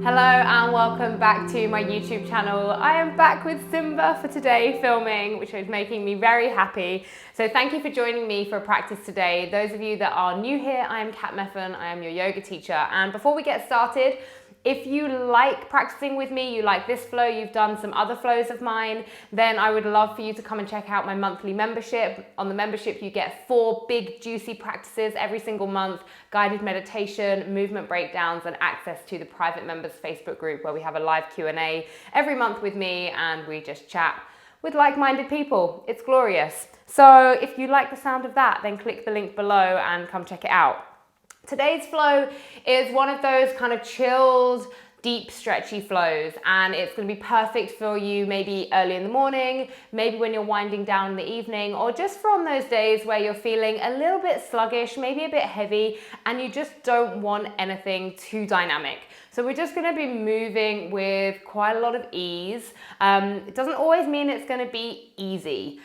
Hello and welcome back to my YouTube channel. I am back with Simba for today filming, which is making me very happy. So thank you for joining me for practice today. Those of you that are new here, I am Kat Meffan, I am your yoga teacher. And before we get started, if you like practicing with me, you like this flow, you've done some other flows of mine, then I would love for you to come and check out my monthly membership. On the membership, you get 4 big juicy practices every single month, guided meditation, movement breakdowns, and access to the private members Facebook group where we have a live Q&A every month with me and we just chat with like-minded people. It's glorious. So if you like the sound of that, then click the link below and come check it out. Today's flow is one of those kind of chilled, deep, stretchy flows, and it's going to be perfect for you maybe early in the morning, maybe when you're winding down in the evening, or just from those days where you're feeling a little bit sluggish, maybe a bit heavy, and you just don't want anything too dynamic. So we're just going to be moving with quite a lot of ease. It doesn't always mean it's going to be easy,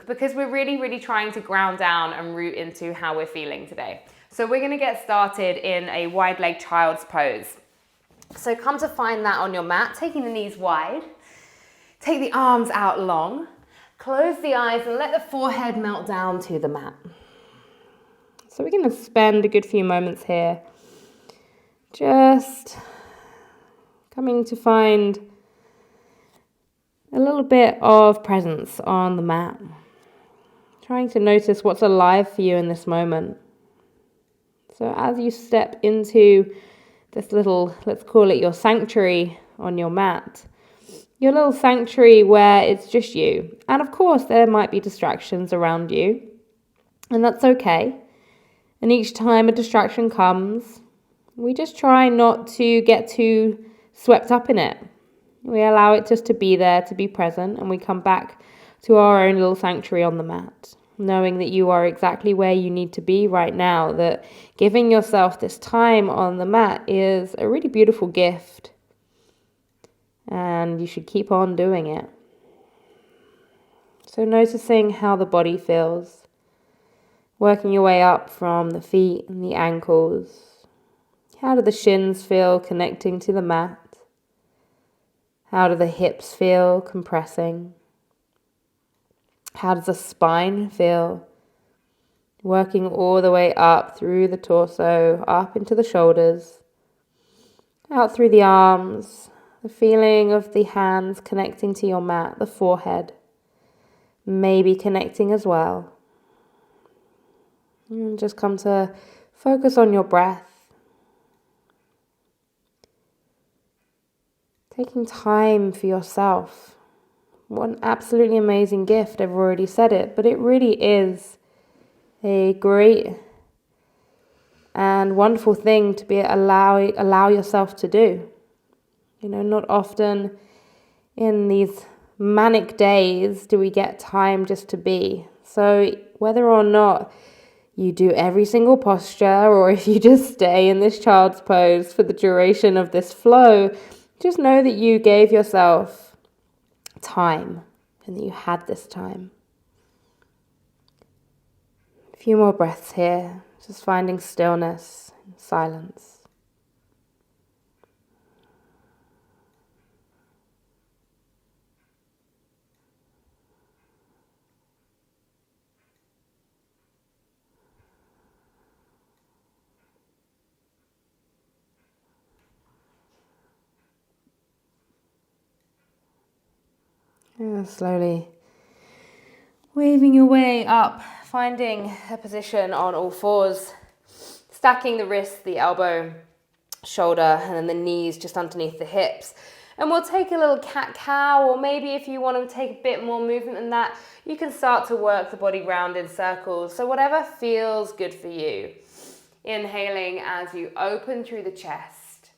because we're really trying to ground down and root into how we're feeling today. So we're going to get started in a wide leg child's pose. So come to find that on your mat, taking the knees wide, take the arms out long, close the eyes and let the forehead melt down to the mat. So we're going to spend a good few moments here just coming to find a little bit of presence on the mat, trying to notice what's alive for you in this moment. So as you step into this little, let's call it your sanctuary on your mat, your little sanctuary where it's just you. And of course, there might be distractions around you, and that's okay. And each time a distraction comes, we just try not to get too swept up in it. We allow it just to be there, to be present, and we come back to our own little sanctuary on the mat, knowing that you are exactly where you need to be right now, that giving yourself this time on the mat is a really beautiful gift, and you should keep on doing it. So noticing how the body feels, working your way up from the feet and the ankles. How do the shins feel connecting to the mat? How do the hips feel compressing? How does the spine feel? Working all the way up through the torso, up into the shoulders, out through the arms, the feeling of the hands connecting to your mat, the forehead, maybe connecting as well. And just come to focus on your breath. Taking time for yourself. What an absolutely amazing gift. I've already said it, but it really is a great and wonderful thing to be allow yourself to do. You know, not often in these manic days do we get time just to be. So whether or not you do every single posture, or if you just stay in this child's pose for the duration of this flow, just know that you gave yourself time and that you had this time. A few more breaths here, just finding stillness and silence. And slowly waving your way up, finding a position on all fours, stacking the wrist, the elbow, shoulder, and then the knees just underneath the hips. And we'll take a little cat-cow, or maybe if you want to take a bit more movement than that, you can start to work the body round in circles. So whatever feels good for you. Inhaling as you open through the chest,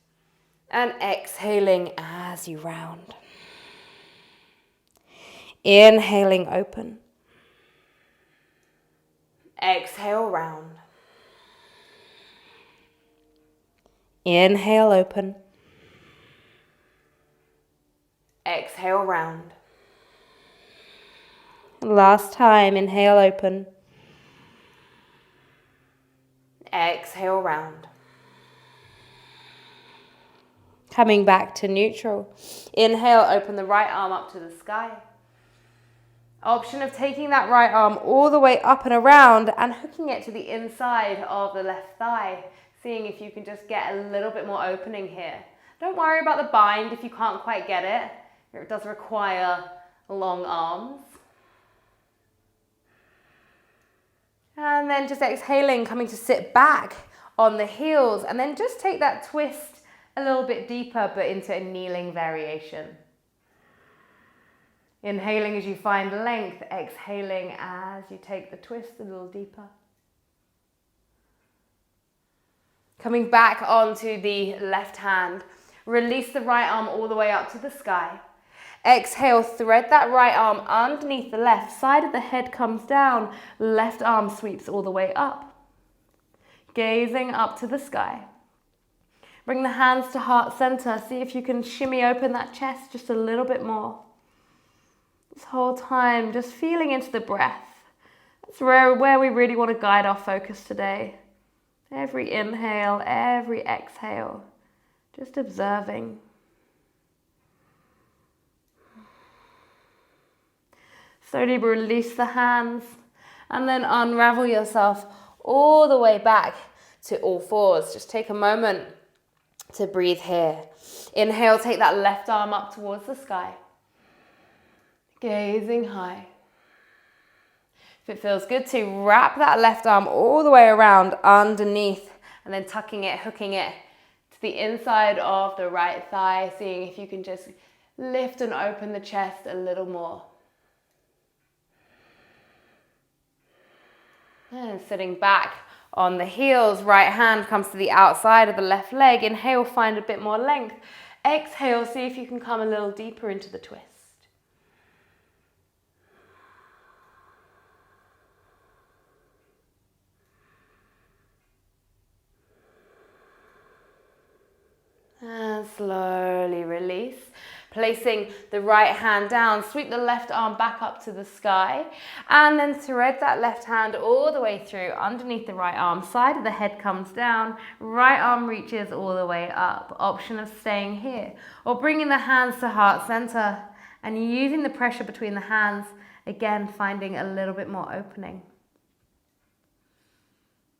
and exhaling as you round. Inhaling open. Exhale round. Inhale open. Exhale round. Last time, inhale open. Exhale round. Coming back to neutral. Inhale, open the right arm up to the sky. Option of taking that right arm all the way up and around and hooking it to the inside of the left thigh, seeing if you can just get a little bit more opening here. Don't worry about the bind if you can't quite get it. It does require long arms. And then just exhaling, coming to sit back on the heels, and then just take that twist a little bit deeper, but into a kneeling variation. Inhaling as you find length, exhaling as you take the twist a little deeper. Coming back onto the left hand, release the right arm all the way up to the sky. Exhale, thread that right arm underneath the left, side of the head comes down, left arm sweeps all the way up. Gazing up to the sky. Bring the hands to heart center. See if you can shimmy open that chest just a little bit more. This whole time, just feeling into the breath. That's where we really want to guide our focus today. Every inhale, every exhale, just observing. Slowly release the hands and then unravel yourself all the way back to all fours. Just take a moment to breathe here. Inhale, take that left arm up towards the sky. Gazing high. If it feels good to wrap that left arm all the way around underneath and then tucking it, hooking it to the inside of the right thigh, seeing if you can just lift and open the chest a little more. And sitting back on the heels, right hand comes to the outside of the left leg. Inhale, find a bit more length. Exhale, see if you can come a little deeper into the twist. And slowly release. Placing the right hand down, sweep the left arm back up to the sky, and then thread that left hand all the way through underneath the right arm. Side of the head comes down, right arm reaches all the way up. Option of staying here, or bringing the hands to heart center and using the pressure between the hands, again finding a little bit more opening.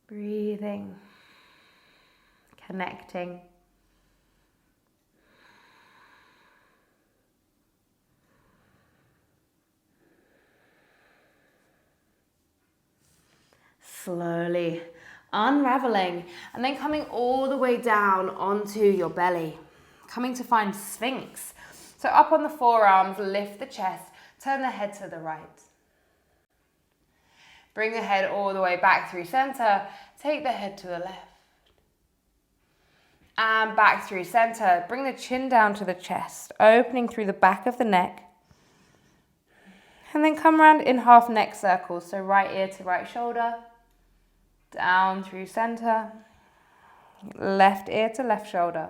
Breathing, connecting. Slowly unraveling and then coming all the way down onto your belly, coming to find Sphinx. So up on the forearms, lift the chest, turn the head to the right. Bring the head all the way back through center, take the head to the left. And back through center, bring the chin down to the chest, opening through the back of the neck. And then come around in half neck circles, so right ear to right shoulder. Down through center, left ear to left shoulder.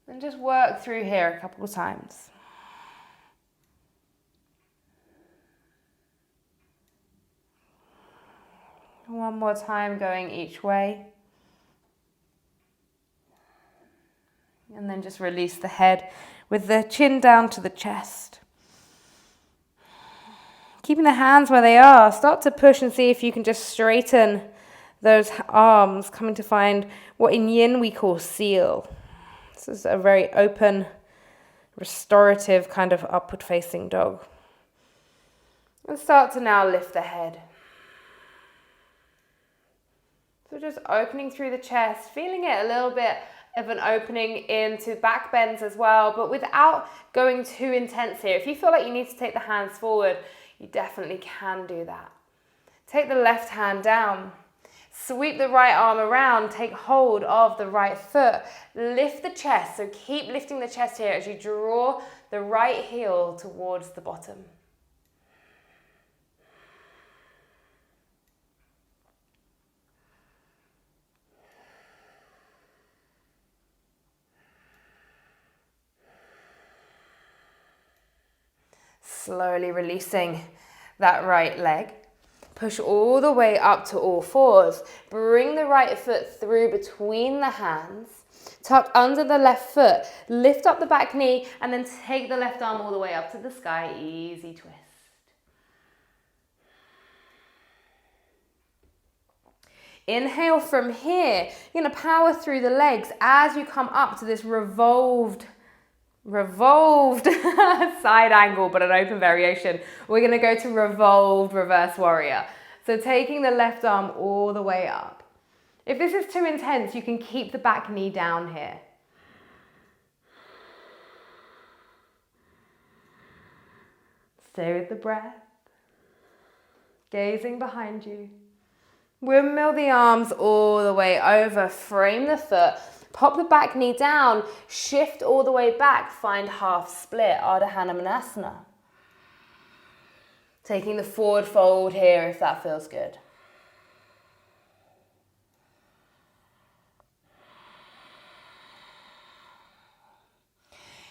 And just work through here a couple of times. One more time going each way. And then just release the head with the chin down to the chest. Keeping the hands where they are, start to push and see if you can just straighten those arms, coming to find what in yin we call seal. This is a very open, restorative kind of upward facing dog. And start to now lift the head. So just opening through the chest, feeling it a little bit of an opening into back bends as well, but without going too intense here. If you feel like you need to take the hands forward, you definitely can do that. Take the left hand down. Sweep the right arm around, take hold of the right foot, lift the chest, so keep lifting the chest here as you draw the right heel towards the bottom. Slowly releasing that right leg. Push all the way up to all fours. Bring the right foot through between the hands. Tuck under the left foot, lift up the back knee, and then take the left arm all the way up to the sky. Easy twist. Inhale from here. You're going to power through the legs as you come up to this revolved side angle, but an open variation. We're going to go to revolved reverse warrior. So taking the left arm all the way up. If this is too intense, you can keep the back knee down here. Stay with the breath. Gazing behind you. Windmill the arms all the way over, frame the foot, pop the back knee down, shift all the way back, find half split, Ardha Hanumanasana. Taking the forward fold here if that feels good.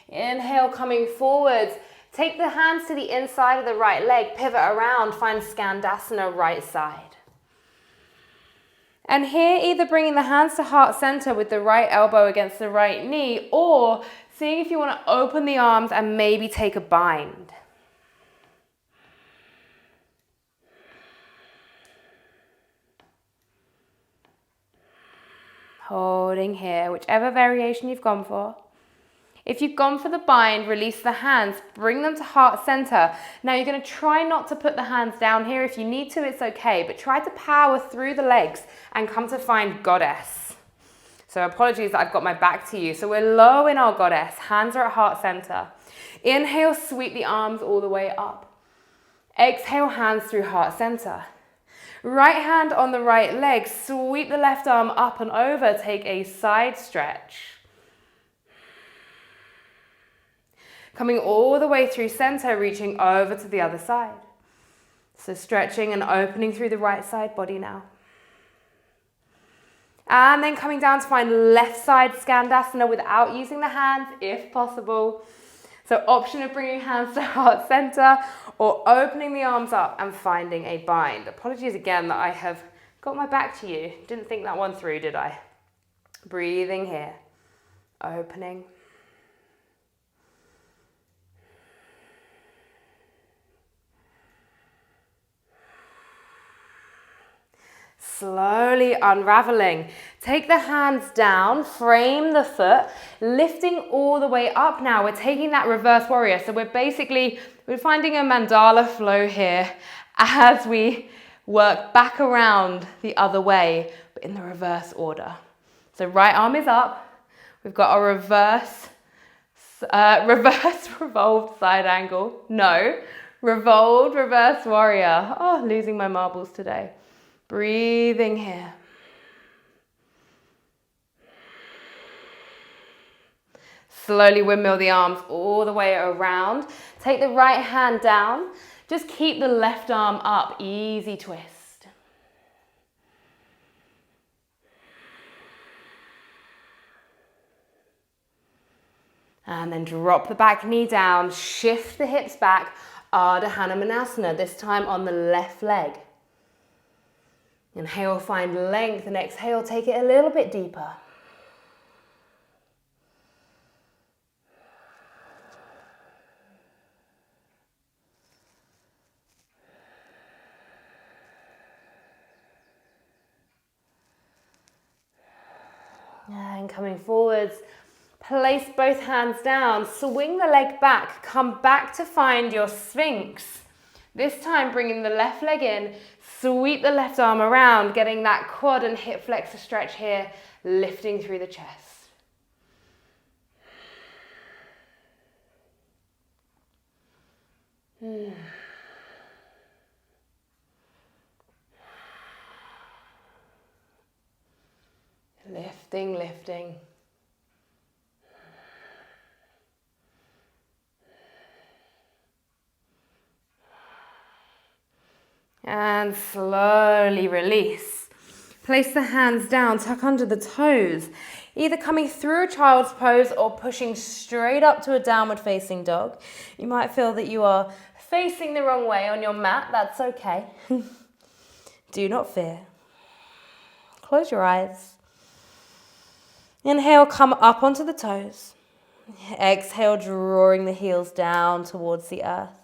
Inhale, coming forwards. Take the hands to the inside of the right leg, pivot around, find skandasana right side. And here, either bringing the hands to heart center with the right elbow against the right knee, or seeing if you want to open the arms and maybe take a bind. Holding here, whichever variation you've gone for. If you've gone for the bind, release the hands, bring them to heart center. Now you're going to try not to put the hands down here. If you need to, it's okay, but try to power through the legs and come to find goddess. So apologies that I've got my back to you. So we're low in our goddess. Hands are at heart center. Inhale, sweep the arms all the way up. Exhale, hands through heart center. Right hand on the right leg, sweep the left arm up and over, take a side stretch. Coming all the way through center, reaching over to the other side. So stretching and opening through the right side body now. And then coming down to find left side skandasana without using the hands, if possible. So option of bringing hands to heart center or opening the arms up and finding a bind. Apologies again that I have got my back to you. Didn't think that one through, did I? Breathing here, opening. Slowly unraveling. Take the hands down, frame the foot, lifting all the way up now. We're taking that reverse warrior. So we're finding a mandala flow here as we work back around the other way, but in the reverse order. So right arm is up. We've got a reverse revolved side angle. No, revolved reverse warrior. Oh, losing my marbles today. Breathing here. Slowly windmill the arms all the way around. Take the right hand down. Just keep the left arm up. Easy twist. And then drop the back knee down. Shift the hips back. Ardha Hanumanasana, this time on the left leg. Inhale, find length, and exhale, take it a little bit deeper. And coming forwards, place both hands down, swing the leg back, come back to find your Sphinx. This time bringing the left leg in, sweep the left arm around, getting that quad and hip flexor stretch here, lifting through the chest. Lifting, lifting. And slowly release. Place the hands down, tuck under the toes, either coming through a child's pose or pushing straight up to a downward facing dog. You might feel that you are facing the wrong way on your mat. That's okay. Do not fear. Close your eyes. Inhale, come up onto the toes. Exhale, drawing the heels down towards the earth.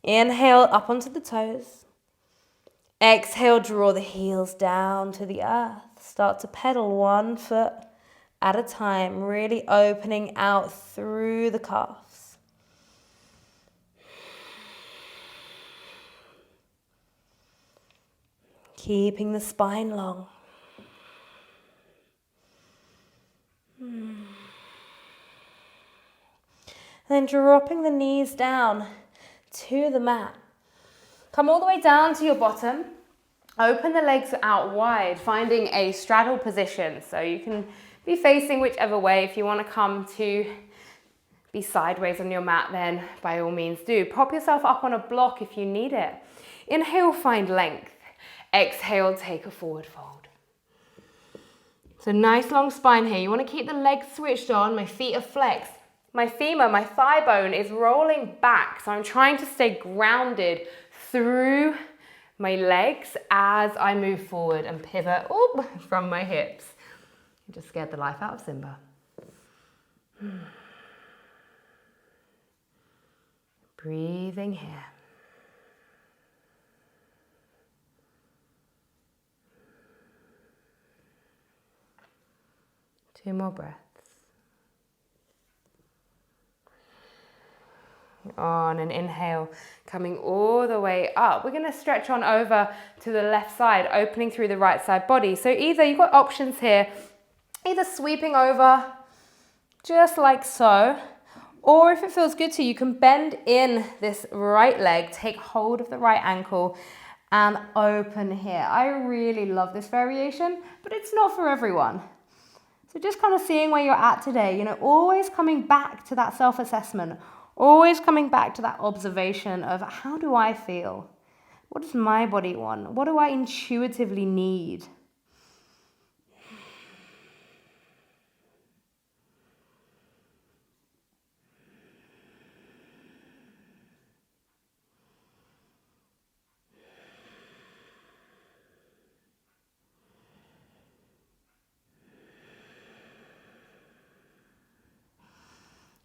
Inhale, up onto the toes. Exhale, draw the heels down to the earth. Start to pedal 1 foot at a time, really opening out through the calves. Keeping the spine long. Then dropping the knees down to the mat. Come all the way down to your bottom. Open the legs out wide, finding a straddle position. So you can be facing whichever way. If you want to come to be sideways on your mat, then by all means do. Prop yourself up on a block if you need it. Inhale, find length. Exhale, take a forward fold. So nice long spine here. You want to keep the legs switched on. My feet are flexed. My femur, my thigh bone is rolling back. So I'm trying to stay grounded through my legs as I move forward and pivot from my hips. I just scared the life out of Simba. Breathing here. Two more breaths. On an inhale, coming all the way up. We're going to stretch on over to the left side, opening through the right side body. So either you've got options here, either sweeping over just like so, or if it feels good to you, you can bend in this right leg, take hold of the right ankle and open here. I really love this variation, but it's not for everyone. So just kind of seeing where you're at today, you know, always coming back to that self-assessment, always coming back to that observation of how do I feel? What does my body want? What do I intuitively need?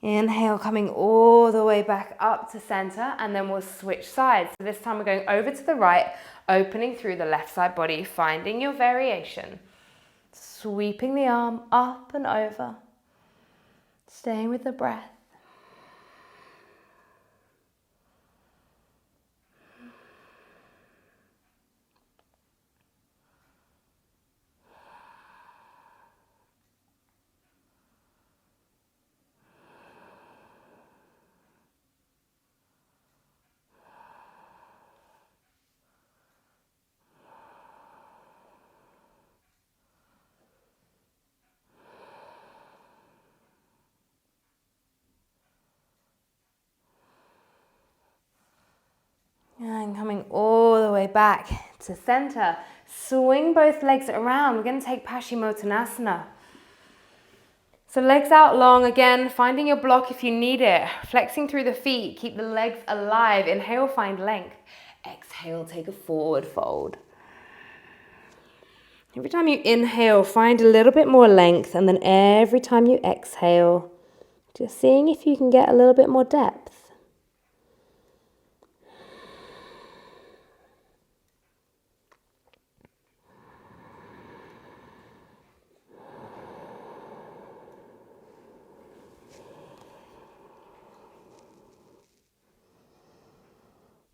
Inhale, coming all the way back up to center, and then we'll switch sides. So this time we're going over to the right, opening through the left side body, finding your variation. Sweeping the arm up and over, staying with the breath. And coming all the way back to center. Swing both legs around. We're going to take Paschimottanasana. So legs out long again, finding your block if you need it. Flexing through the feet, keep the legs alive. Inhale, find length. Exhale, take a forward fold. Every time you inhale, find a little bit more length, and then every time you exhale, just seeing if you can get a little bit more depth.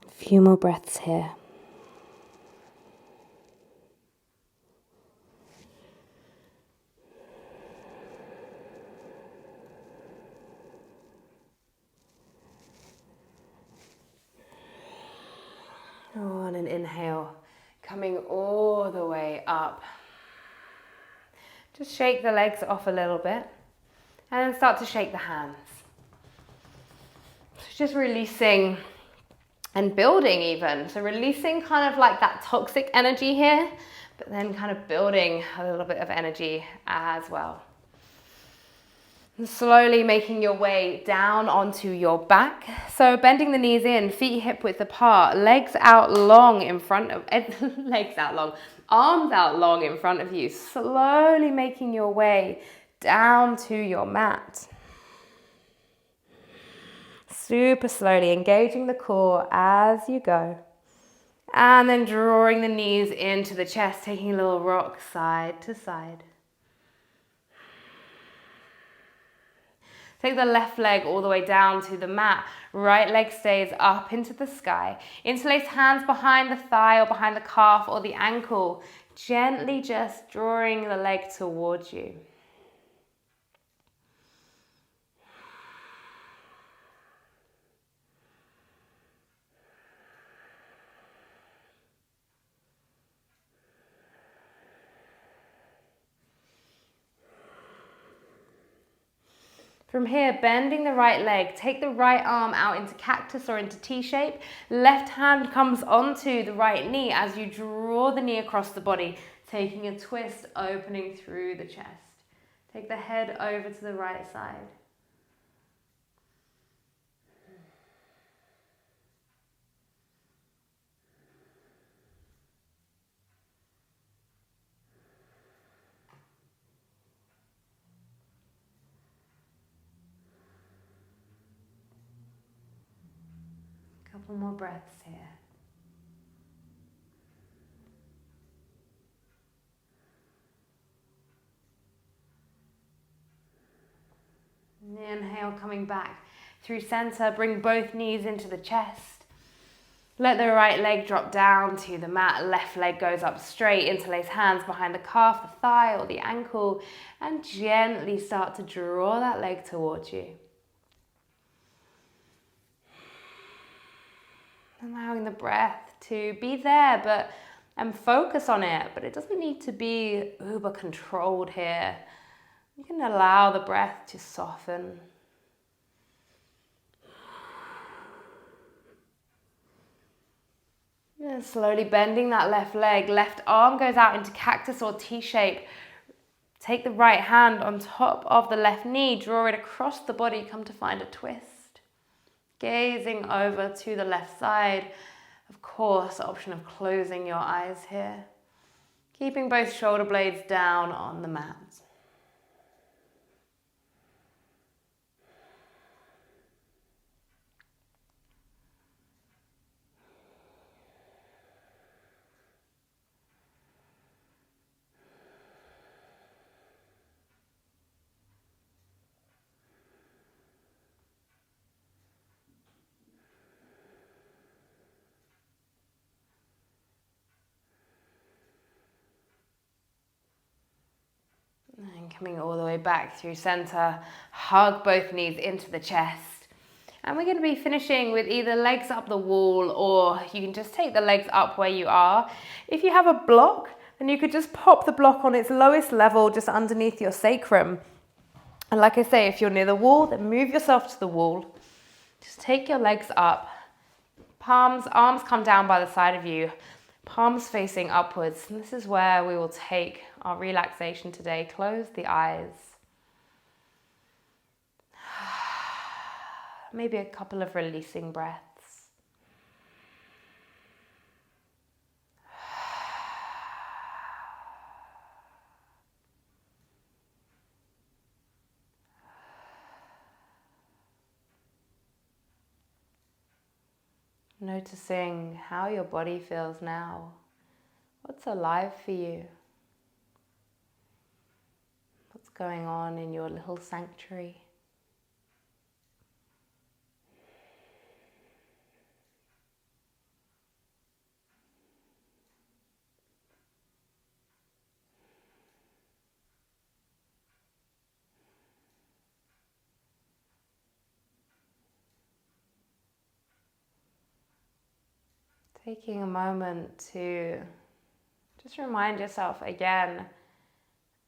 A few more breaths here. On an inhale, coming all the way up. Just shake the legs off a little bit and then start to shake the hands. Just releasing and building even. So releasing kind of like that toxic energy here, but then kind of building a little bit of energy as well. And slowly making your way down onto your back. So bending the knees in, feet hip width apart, legs out long in front of, legs out long, arms out long in front of you. Slowly making your way down to your mat. Super slowly engaging the core as you go. And then drawing the knees into the chest, taking a little rock side to side. Take the left leg all the way down to the mat. Right leg stays up into the sky. Interlace hands behind the thigh or behind the calf or the ankle. Gently just drawing the leg towards you. From here, bending the right leg, take the right arm out into cactus or into T-shape. Left hand comes onto the right knee as you draw the knee across the body, taking a twist, opening through the chest. Take the head over to the right side. Couple more breaths here. And inhale, coming back through center, bring both knees into the chest. Let the right leg drop down to the mat, left leg goes up straight, interlace hands behind the calf, the thigh or the ankle, and gently start to draw that leg towards you. Allowing the breath to be there and focus on it, but it doesn't need to be uber controlled here. You can allow the breath to soften. And slowly bending that left leg, left arm goes out into cactus or T-shape. Take the right hand on top of the left knee, draw it across the body, come to find a twist. Gazing over to the left side. Of course, the option of closing your eyes here. Keeping both shoulder blades down on the mat. And coming all the way back through center, hug both knees into the chest. And we're going to be finishing with either legs up the wall, or you can just take the legs up where you are. If you have a block, then you could just pop the block on its lowest level just underneath your sacrum. And like I say, if you're near the wall, then move yourself to the wall. Just take your legs up. Arms come down by the side of you. Palms facing upwards. And this is where we will take our relaxation today. Close the eyes. Maybe a couple of releasing breaths. Noticing how your body feels now. What's alive for you? What's going on in your little sanctuary? Taking a moment to just remind yourself again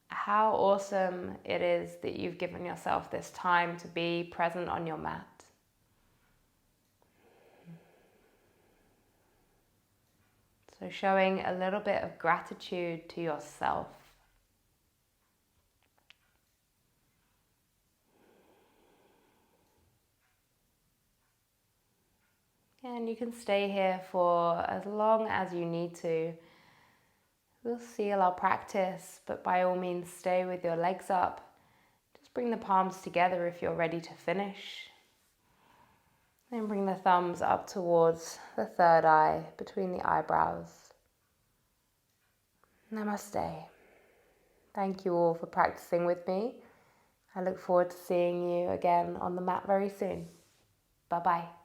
how awesome it is that you've given yourself this time to be present on your mat. So showing a little bit of gratitude to yourself. And you can stay here for as long as you need to. We'll seal our practice, but by all means stay with your legs up. Just bring the palms together if you're ready to finish. Then bring the thumbs up towards the third eye, between the eyebrows. Namaste. Thank you all for practicing with me. I look forward to seeing you again on the mat very soon. Bye-bye.